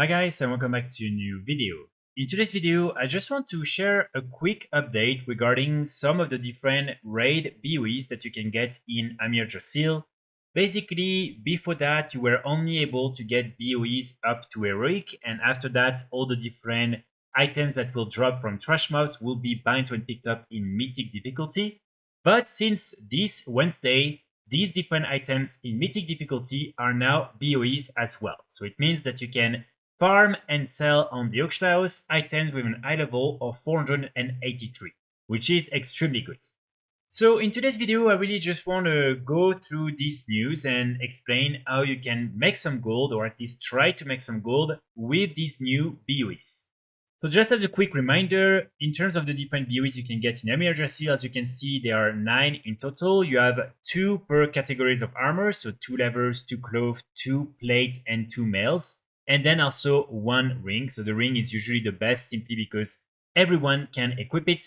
Hi guys, and welcome back to a new video. In today's video, I just want to share a quick update regarding some of the different raid BoEs that you can get in Amir Jasil. Basically, before that, you were only able to get BoEs up to Heroic, and after that, all the different items that will drop from Trash Mobs will be binds when picked up in Mythic difficulty. But since this Wednesday, these different items in Mythic difficulty are now BoEs as well. So it means that you can farm and sell on the auction house items with an high level of 483, which is extremely good. So in today's video, I really just want to go through this news and explain how you can make some gold, or at least try to make some gold with these new BoEs. So just as a quick reminder, in terms of the different BoEs you can get in Amir Jasil, as you can see, there are 9 in total. You have 2 per categories of armor, so 2 levers, 2 cloth, 2 plate, and 2 mails. And then also 1 ring. So the ring is usually the best simply because everyone can equip it.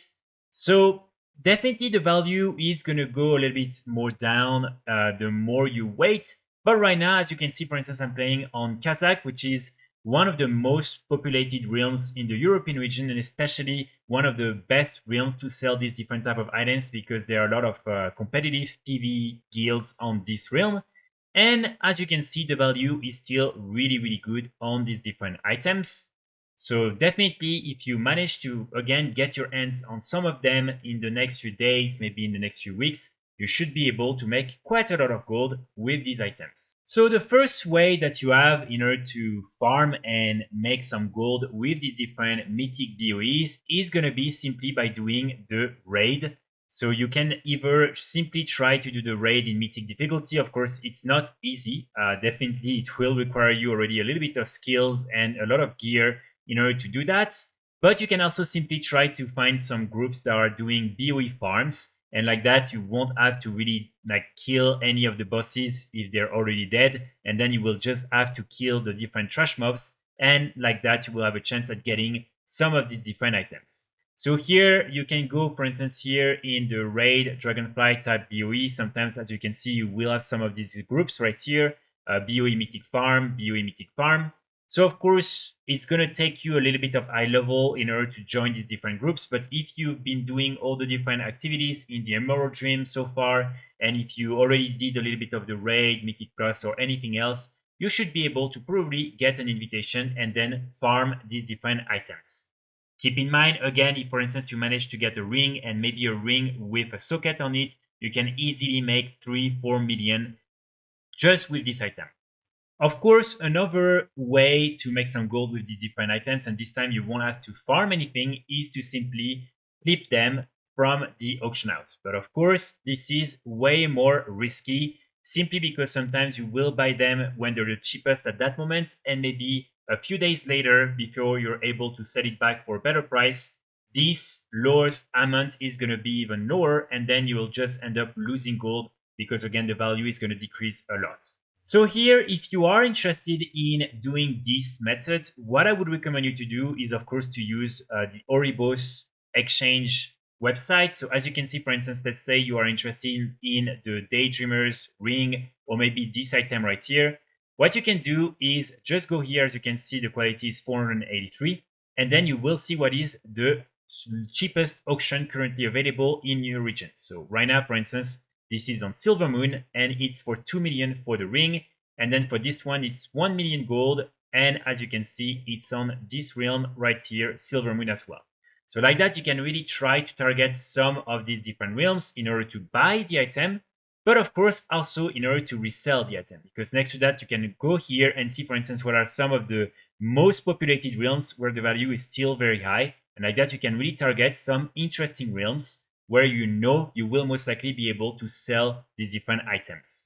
So definitely the value is going to go a little bit more down the more you wait. But right now, as you can see, for instance, I'm playing on Kazakh, which is one of the most populated realms in the European region, and especially one of the best realms to sell these different type of items because there are a lot of competitive PvE guilds on this realm. And as you can see, the value is still really good on these different items. So definitely, if you manage to, again, get your hands on some of them in the next few days, maybe in the next few weeks, you should be able to make quite a lot of gold with these items. So the first way that you have in order to farm and make some gold with these different mythic BoEs is going to be simply by doing the raid. So you can either simply try to do the raid in mythic difficulty. Of course, it's not easy. Definitely, it will require you already a little bit of skills and a lot of gear in order to do that. But you can also simply try to find some groups that are doing BoE farms. And like that, you won't have to really kill any of the bosses if they're already dead. And then you will just have to kill the different trash mobs. And like that, you will have a chance at getting some of these different items. So here you can go, for instance, here in the raid Dragonflight type BoE. Sometimes, as you can see, you will have some of these groups right here. BoE Mythic Farm, BoE Mythic Farm. So of course, it's going to take you a little bit of high level in order to join these different groups. But if you've been doing all the different activities in the Emerald Dream so far, and if you already did a little bit of the raid, Mythic Plus, or anything else, you should be able to probably get an invitation and then farm these different items. Keep in mind, again, if for instance you manage to get a ring and maybe a ring with a socket on it, you can easily make 3-4 million just with this item. Of course, another way to make some gold with these different items, and this time you won't have to farm anything, is to simply flip them from the auction house. But of course, this is way more risky simply because sometimes you will buy them when they're the cheapest at that moment, and maybe a few days later, before you're able to sell it back for a better price, this lowest amount is going to be even lower, and then you will just end up losing gold because again, the value is going to decrease a lot. So here, if you are interested in doing this method, what I would recommend you to do is, of course, to use the Oribos exchange website. So as you can see, for instance, let's say you are interested in the Daydreamer's ring, or maybe this item right here. What you can do is just go here. As you can see, the quality is 483. And then you will see what is the cheapest auction currently available in your region. So right now, for instance, this is on Silver Moon, and it's for 2 million for the ring. And then for this one, it's 1 million gold. And as you can see, it's on this realm right here, Silver Moon as well. So like that, you can really try to target some of these different realms in order to buy the item. But of course, also in order to resell the item. Because next to that, you can go here and see, for instance, what are some of the most populated realms where the value is still very high. And like that, you can really target some interesting realms where you know you will most likely be able to sell these different items.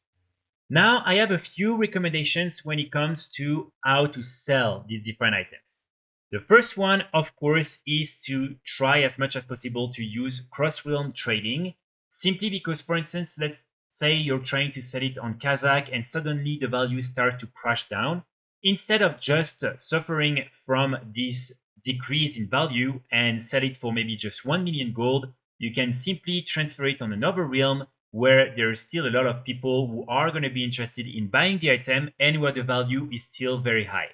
Now, I have a few recommendations when it comes to how to sell these different items. The first one, of course, is to try as much as possible to use cross-realm trading, simply because, for instance, let's say you're trying to sell it on Kazakh and suddenly the values start to crash down. Instead of just suffering from this decrease in value and sell it for maybe just 1 million gold, you can simply transfer it on another realm where there's still a lot of people who are going to be interested in buying the item and where the value is still very high.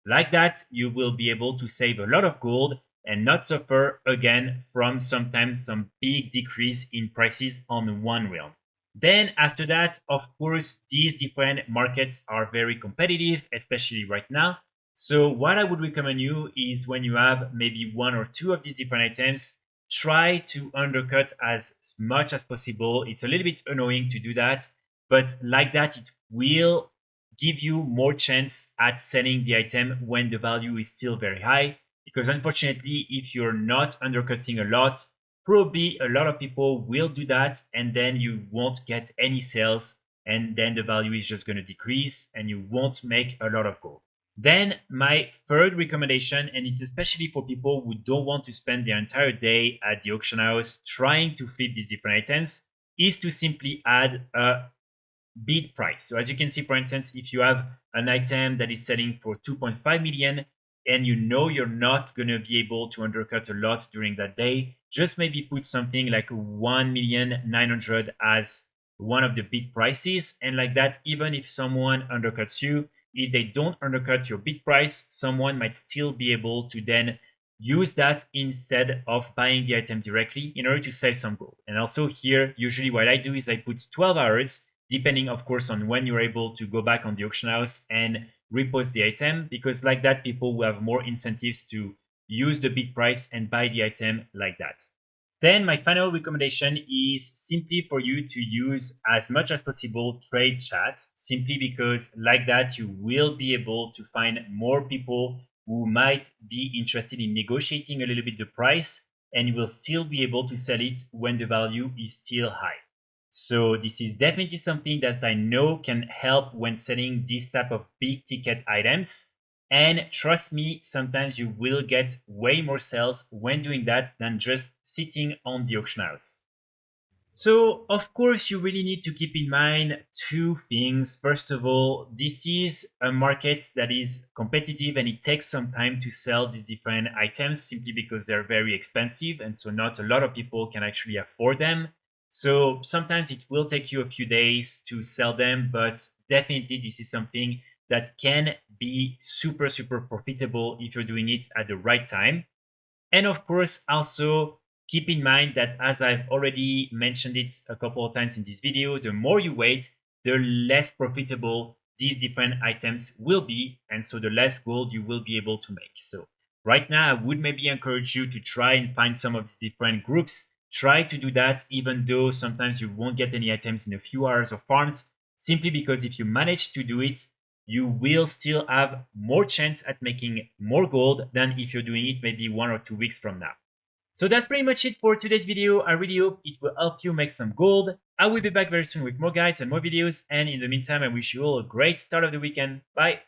Like that, you will be able to save a lot of gold and not suffer again from sometimes some big decrease in prices on one realm. Then after that, of course, these different markets are very competitive, especially right now. So what I would recommend you is when you have maybe one or two of these different items, try to undercut as much as possible. It's a little bit annoying to do that, but like that, it will give you more chance at selling the item when the value is still very high. Because unfortunately, if you're not undercutting a lot, probably a lot of people will do that, and then you won't get any sales, and then the value is just going to decrease and you won't make a lot of gold. Then my third recommendation, and it's especially for people who don't want to spend their entire day at the auction house trying to flip these different items, is to simply add a bid price. So as you can see, for instance, if you have an item that is selling for 2.5 million and you know you're not going to be able to undercut a lot during that day, just maybe put something like 1,900,000 as one of the bid prices. And like that, even if someone undercuts you, if they don't undercut your bid price, someone might still be able to then use that instead of buying the item directly in order to save some gold. And also here, usually what I do is I put 12 hours, depending of course on when you're able to go back on the auction house and repost the item, because like that people will have more incentives to use the bid price and buy the item like that. Then my final recommendation is simply for you to use as much as possible trade chats, simply because like that you will be able to find more people who might be interested in negotiating a little bit the price, and you will still be able to sell it when the value is still high. So this is definitely something that I know can help when selling this type of big ticket items. And trust me, sometimes you will get way more sales when doing that than just sitting on the auction house. So, of course, you really need to keep in mind two things. First of all, this is a market that is competitive and it takes some time to sell these different items simply because they're very expensive. And so, not a lot of people can actually afford them. So, sometimes it will take you a few days to sell them, but definitely, this is something that can be super, super profitable if you're doing it at the right time. And of course, also keep in mind that as I've already mentioned it a couple of times in this video, the more you wait, the less profitable these different items will be. And so the less gold you will be able to make. So right now, I would maybe encourage you to try and find some of these different groups. Try to do that, even though sometimes you won't get any items in a few hours of farms, simply because if you manage to do it, you will still have more chance at making more gold than if you're doing it maybe 1 or 2 weeks from now. So that's pretty much it for today's video. I really hope it will help you make some gold. I will be back very soon with more guides and more videos. And in the meantime, I wish you all a great start of the weekend. Bye.